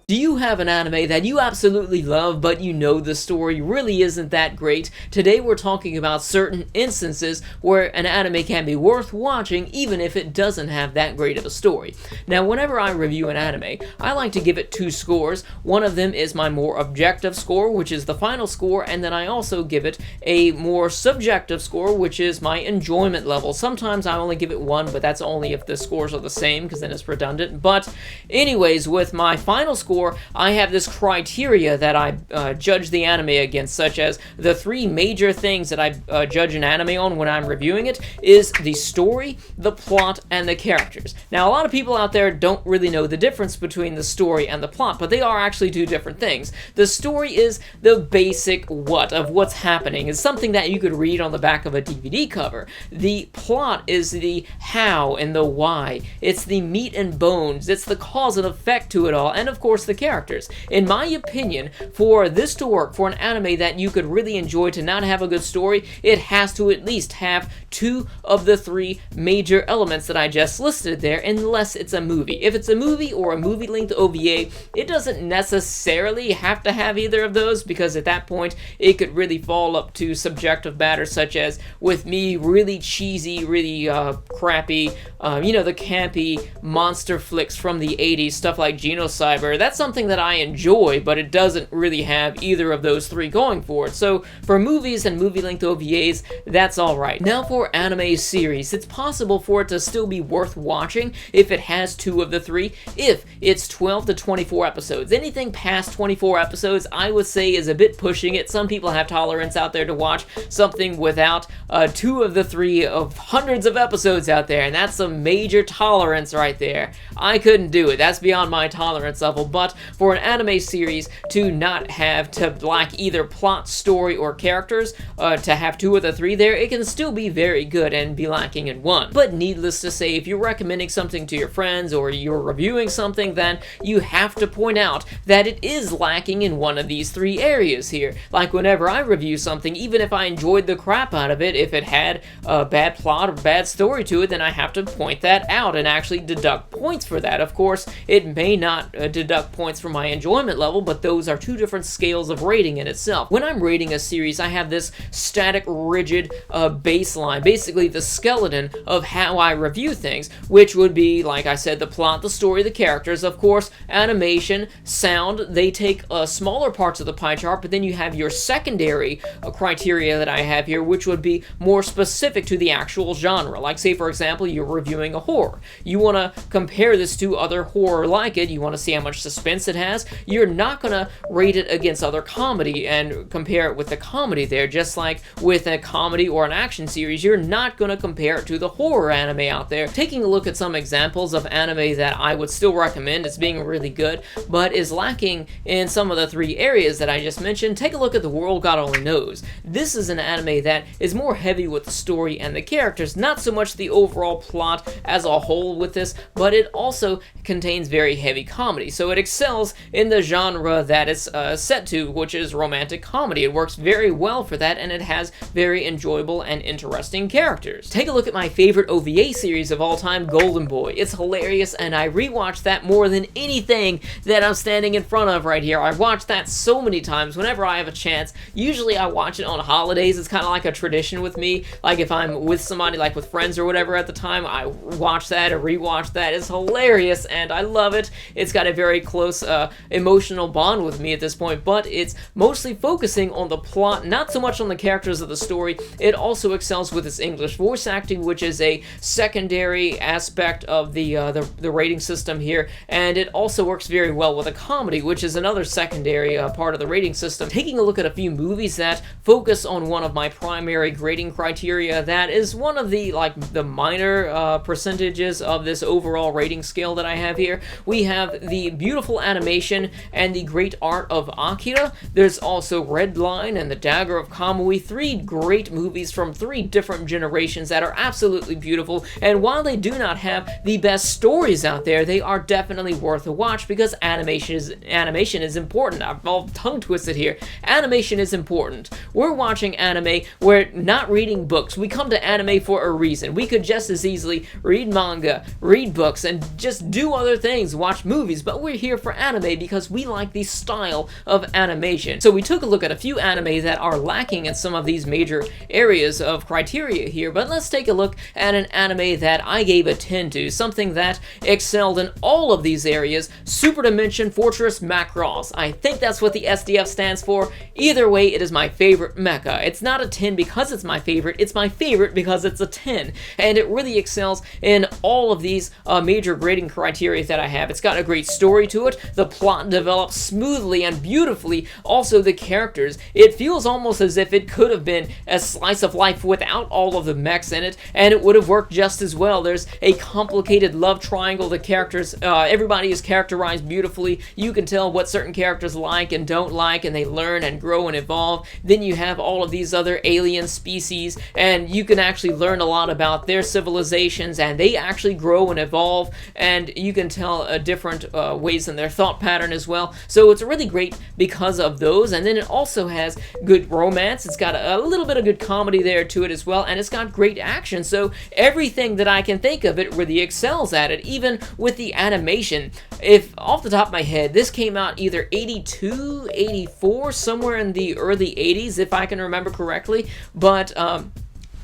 Do you have an anime that you absolutely love, but you know the story really isn't that great? Today we're talking about certain instances where an anime can be worth watching even if it doesn't have that great of a story. Now, whenever I review an anime, I like to give it two scores. One of them is my more objective score, which is the final score, and then I also give it a more subjective score, which is my enjoyment level. Sometimes I only give it one, but that's only if the scores are the same, because then it's redundant. But anyways, with my final score, I have this criteria that I judge the anime against, such as the three major things that I judge an anime on when I'm reviewing it is the story, the plot, and the characters. Now, a lot of people out there don't really know the difference between the story and the plot, but they are actually two different things. The story is the basic what of what's happening. It's something that you could read on the back of a DVD cover. The plot is the how and the why. It's the meat and bones. It's the cause and effect to it all, and of course the characters. In my opinion, for this to work, for an anime that you could really enjoy to not have a good story, it has to at least have two of the three major elements that I just listed there, unless it's a movie. If it's a movie or a movie-length OVA, it doesn't necessarily have to have either of those, because at that point, it could really fall up to subjective matters, such as, with me, really cheesy, really crappy, the campy monster flicks from the 80s, stuff like Genocyber. That's something that I enjoy, but it doesn't really have either of those three going for it. So for movies and movie-length OVAs, that's alright. Now for anime series, it's possible for it to still be worth watching if it has two of the three, if it's 12 to 24 episodes. Anything past 24 episodes, I would say, is a bit pushing it. Some people have tolerance out there to watch something without two of the three of hundreds of episodes out there, and that's a major tolerance right there. I couldn't do it. That's beyond my tolerance level. But for an anime series to not have to lack either plot, story, or characters, to have two of the three there, it can still be very good and be lacking in one. But needless to say, if you're recommending something to your friends or you're reviewing something, then you have to point out that it is lacking in one of these three areas here. Like whenever I review something, even if I enjoyed the crap out of it, if it had a bad plot or bad story to it, then I have to point that out and actually deduct points for that. Of course, it may not deduct points from my enjoyment level, but those are two different scales of rating in itself. When I'm rating a series, I have this static, rigid baseline, basically the skeleton of how I review things, which would be, like I said, the plot, the story, the characters, of course, animation, sound. They take smaller parts of the pie chart, but then you have your secondary criteria that I have here, which would be more specific to the actual genre. Like, say, for example, you're reviewing a horror. You want to compare this to other horror like it. You want to see how much suspense it has. You're not going to rate it against other comedy and compare it with the comedy there. Just like with a comedy or an action series, you're not going to compare it to the horror anime out there. Taking a look at some examples of anime that I would still recommend as being really good, but is lacking in some of the three areas that I just mentioned, take a look at The World God Only Knows. This is an anime that is more heavy with the story and the characters, not so much the overall plot as a whole with this, but it also contains very heavy comedy. So it excels in the genre that it's set to, which is romantic comedy. It works very well for that, and it has very enjoyable and interesting characters. Take a look at my favorite OVA series of all time, Golden Boy. It's hilarious, and I rewatch that more than anything that I'm standing in front of right here. I've watched that so many times whenever I have a chance. Usually I watch it on holidays. It's kind of like a tradition with me. Like if I'm with somebody, like with friends or whatever at the time, I watch that or rewatch that. It's hilarious, and I love it. It's got a very close emotional bond with me at this point, but it's mostly focusing on the plot, not so much on the characters of the story. It also excels with its English voice acting, which is a secondary aspect of the rating system here, and it also works very well with a comedy, which is another secondary part of the rating system. Taking a look at a few movies that focus on one of my primary grading criteria, that is one of the minor percentages of this overall rating scale that I have here. We have the beautiful animation and the great art of Akira. There's also Red Line and The Dagger of Kamui, three great movies from three different generations that are absolutely beautiful, and while they do not have the best stories out there, they are definitely worth a watch because animation is important. I'm all tongue twisted here. Animation is important. We're watching anime, we're not reading books. We come to anime for a reason. We could just as easily read manga, read books, and just do other things, watch movies, but we're here here for anime because we like the style of animation. So we took a look at a few anime that are lacking in some of these major areas of criteria here, but let's take a look at an anime that I gave a 10 to, something that excelled in all of these areas, Super Dimension Fortress Macross. I think that's what the SDF stands for. Either way, it is my favorite mecha. It's not a 10 because it's my favorite because it's a 10, and it really excels in all of these major grading criteria that I have. It's got a great story to it, the plot develops smoothly and beautifully, also the characters. It feels almost as if it could have been a slice of life without all of the mechs in it, and it would have worked just as well. There's a complicated love triangle. The characters, everybody is characterized beautifully. You can tell what certain characters like and don't like, and they learn and grow and evolve. Then you have all of these other alien species, and you can actually learn a lot about their civilizations, and they actually grow and evolve, and you can tell different ways in their thought pattern as well. So it's really great because of those, and then it also has good romance. It's got a little bit of good comedy there to it as well, and it's got great action. So everything that I can think of, it really excels at it, even with the animation. If off the top of my head, this came out either 82, 84, somewhere in the early 80s, if I can remember correctly, but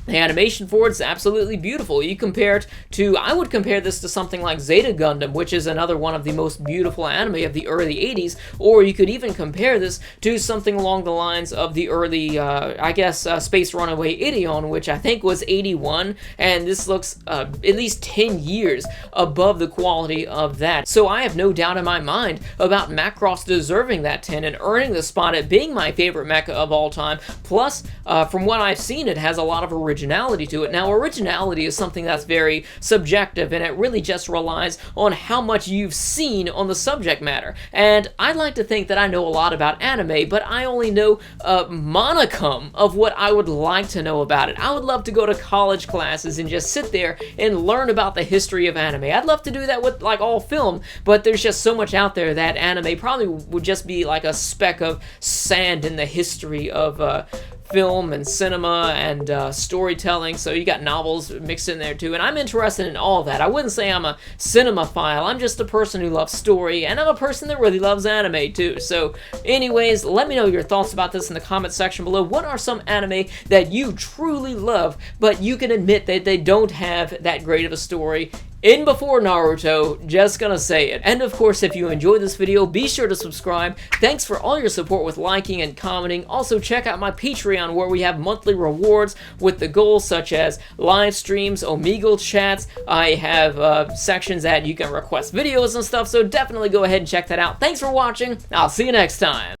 the animation for it is absolutely beautiful. You compare it to, I would compare this to something like Zeta Gundam, which is another one of the most beautiful anime of the early 80s, or you could even compare this to something along the lines of the early, I guess, Space Runaway Ideon, which I think was 81, and this looks at least 10 years above the quality of that. So I have no doubt in my mind about Macross deserving that 10 and earning the spot at being my favorite mecha of all time. Plus, from what I've seen, it has a lot of originality to it. Now, originality is something that's very subjective, and it really just relies on how much you've seen on the subject matter. And I like to think that I know a lot about anime, but I only know a monicum of what I would like to know about it. I would love to go to college classes and just sit there and learn about the history of anime. I'd love to do that with like all film, but there's just so much out there that anime probably would just be like a speck of sand in the history of film and cinema and storytelling. So you got novels mixed in there too, and I'm interested in all that. I wouldn't say I'm a cinemaphile. I'm just a person who loves story, and I'm a person that really loves anime too. So anyways, let me know your thoughts about this in the comment section below. What are some anime that you truly love, but you can admit that they don't have that great of a story? In before Naruto, just gonna say it. And of course, if you enjoyed this video, be sure to subscribe. Thanks for all your support with liking and commenting. Also, check out my Patreon, where we have monthly rewards with the goals such as live streams, Omegle chats. I have sections that you can request videos and stuff, so definitely go ahead and check that out. Thanks for watching. I'll see you next time.